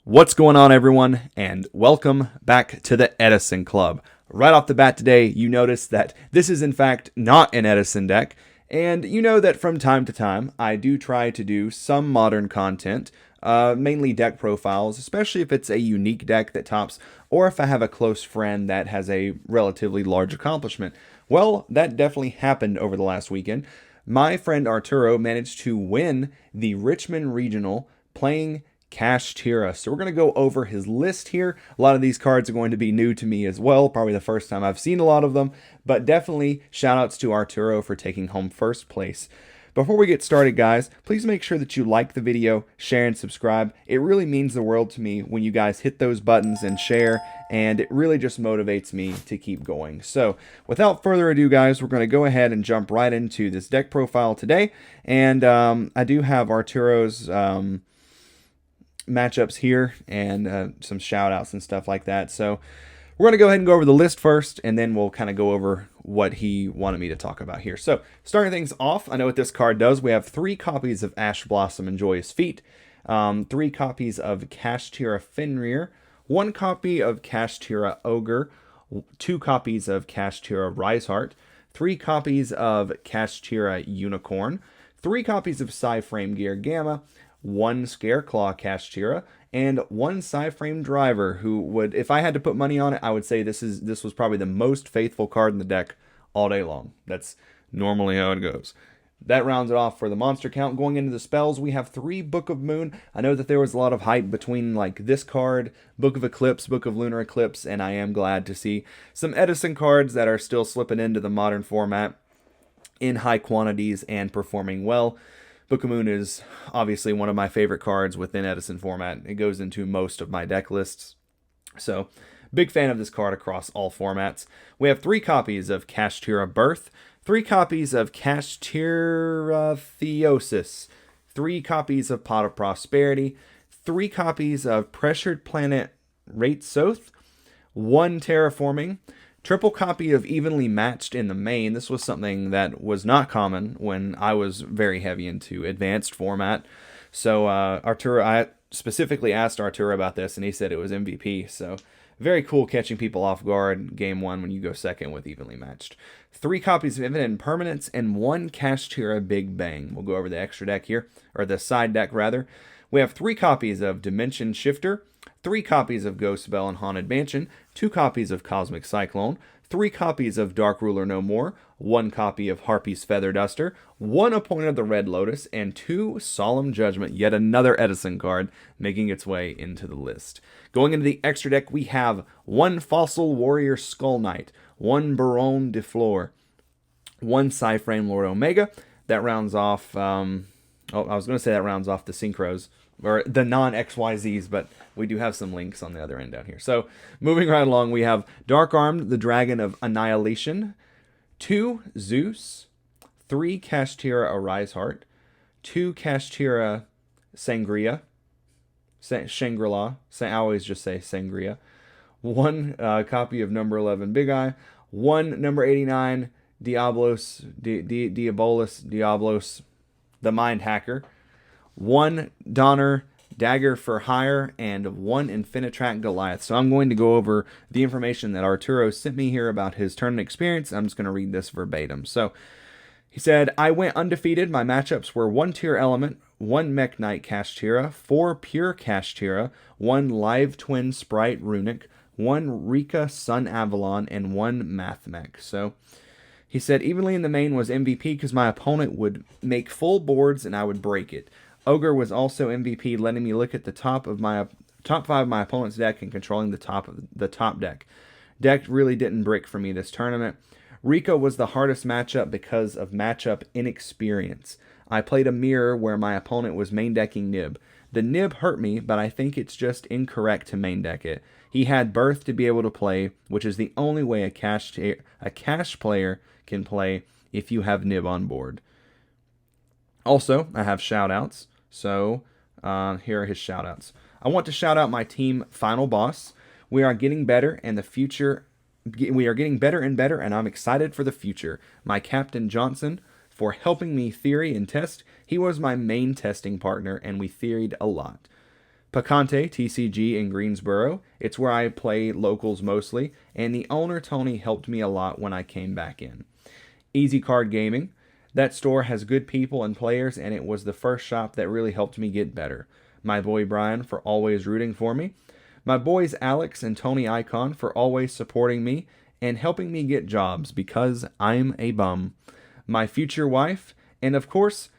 What's going on, everyone, and welcome back to the Edison Club. Right off the bat today, you notice that this is in fact not an Edison deck, and you know that from time to time, I do try to do some modern content, mainly deck profiles, especially if it's a unique deck that tops, or if I have a close friend that has a relatively large accomplishment. Well, that definitely happened over the last weekend. My friend Arturo managed to win the Richmond Regional playing Kashtira. So we're going to go over his list here. A lot of these cards are going to be new to me as well. Probably the first time I've seen a lot of them. But definitely shout outs to Arturo for taking home first place. Before we get started, guys, please make sure that you like the video, share, and subscribe. It really means the world to me when you guys hit those buttons and share, and it really just motivates me to keep going. So, without further ado, guys, we're going to go ahead and jump right into this deck profile today. And I do have Arturo's matchups here and some shout outs and stuff like that. So we're going to go ahead and go over the list first, and then we'll kind of go over what he wanted me to talk about here. So starting things off, I know what this card does. We have 3 copies of Ash Blossom and Joyous Feet, 3 copies of Kashtira Fenrir, 1 copy of Kashtira Ogre, 2 copies of Kashtira Riseheart, 3 copies of Kashtira Unicorn, 3 copies of Psyframe Gear Gamma, 1 Scareclaw Kashtira, and 1 Psyframe Driver, who would, if I had to put money on it, I would say this was probably the most faithful card in the deck all day long. That's normally how it goes. That rounds it off for the monster count. Going into the spells, we have 3 Book of Moon. I know that there was a lot of hype between like this card, Book of Eclipse, Book of Lunar Eclipse, and I am glad to see some Edison cards that are still slipping into the modern format in high quantities and performing well. Book of Moon is obviously one of my favorite cards within Edison format. It goes into most of my deck lists. So, big fan of this card across all formats. We have 3 copies of Kashtira Birth, 3 copies of Kashtira Theosis, 3 copies of Pot of Prosperity, 3 copies of Pressured Planet Ratesoth, 1 Terraforming, triple copy of Evenly Matched in the main. This was something that was not common when I was very heavy into advanced format. So Arturo, I specifically asked Arturo about this, and he said it was MVP. So very cool catching people off guard game 1 when you go second with Evenly Matched. 3 copies of Infinite Impermanence and 1 Kashtira Big Bang. We'll go over the extra deck here, or the side deck rather. We have 3 copies of Dimension Shifter, 3 copies of Ghost Bell and Haunted Mansion, 2 copies of Cosmic Cyclone, 3 copies of Dark Ruler No More, 1 copy of Harpy's Feather Duster, 1 Appointed of the Red Lotus, and 2 Solemn Judgment, yet another Edison card making its way into the list. Going into the extra deck, we have 1 Fossil Warrior Skull Knight, 1 Baron de Fleur, 1 Psyframe Lord Omega. That rounds off, I was going to say that rounds off the Synchros, or the non-XYZs, but we do have some links on the other end down here. So, moving right along, we have Dark Armed, the Dragon of Annihilation, 2 Zeus, 3 Kashtira Riseheart, 2 Kashtira Sangria, Shangri-La, I always just say Sangria, 1 copy of number 11 Big Eye, 1 number 89 Diablos, the Mind Hacker, 1 Donner Dagger for Hire, and 1 Infinitrack Goliath. So I'm going to go over the information that Arturo sent me here about his tournament experience. I'm just going to read this verbatim. So he said, I went undefeated. My matchups were 1 Tier Element, 1 Mech Knight Kashtira, 4 Pure Kashtira, 1 Live Twin Sprite Runic, 1 Rika Sun Avalon, and 1 Math Mech. So he said, evenly in the main was MVP because my opponent would make full boards and I would break it. Ogre was also MVP, letting me look at the top 5 of my opponent's deck and controlling the top deck. Deck really didn't brick for me this tournament. Rika was the hardest matchup because of matchup inexperience. I played a mirror where my opponent was main decking Nib. The Nib hurt me, but I think it's just incorrect to main deck it. He had Birth to be able to play, which is the only way a cash player can play if you have Nib on board. Also, I have shout-outs. So, here are his shout-outs. I want to shout out my team Final Boss. We are getting better and better, and I'm excited for the future. My Captain Johnson for helping me theory and test. He was my main testing partner, and we theoried a lot. Picante TCG in Greensboro. It's where I play locals mostly, and the owner Tony helped me a lot when I came back in. Easy Card Gaming. That store has good people and players, and it was the first shop that really helped me get better. My boy Brian for always rooting for me. My boys Alex and Tony Icon for always supporting me and helping me get jobs because I'm a bum. My future wife, and of course,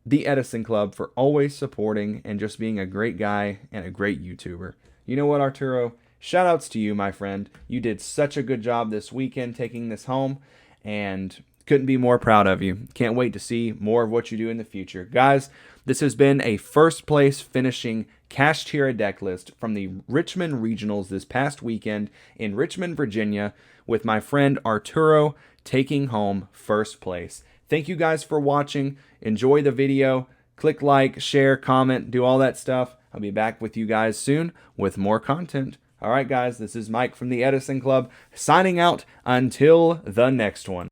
the Edison Club for always supporting and just being a great guy and a great YouTuber. You know what, Arturo? Shoutouts to you, my friend. You did such a good job this weekend taking this home, and couldn't be more proud of you. Can't wait to see more of what you do in the future. Guys, this has been a first place finishing Kashtira deck list from the Richmond Regionals this past weekend in Richmond, Virginia, with my friend Arturo taking home first place. Thank you guys for watching. Enjoy the video. Click like, share, comment, do all that stuff. I'll be back with you guys soon with more content. All right, guys, this is Mike from the Edison Club signing out until the next one.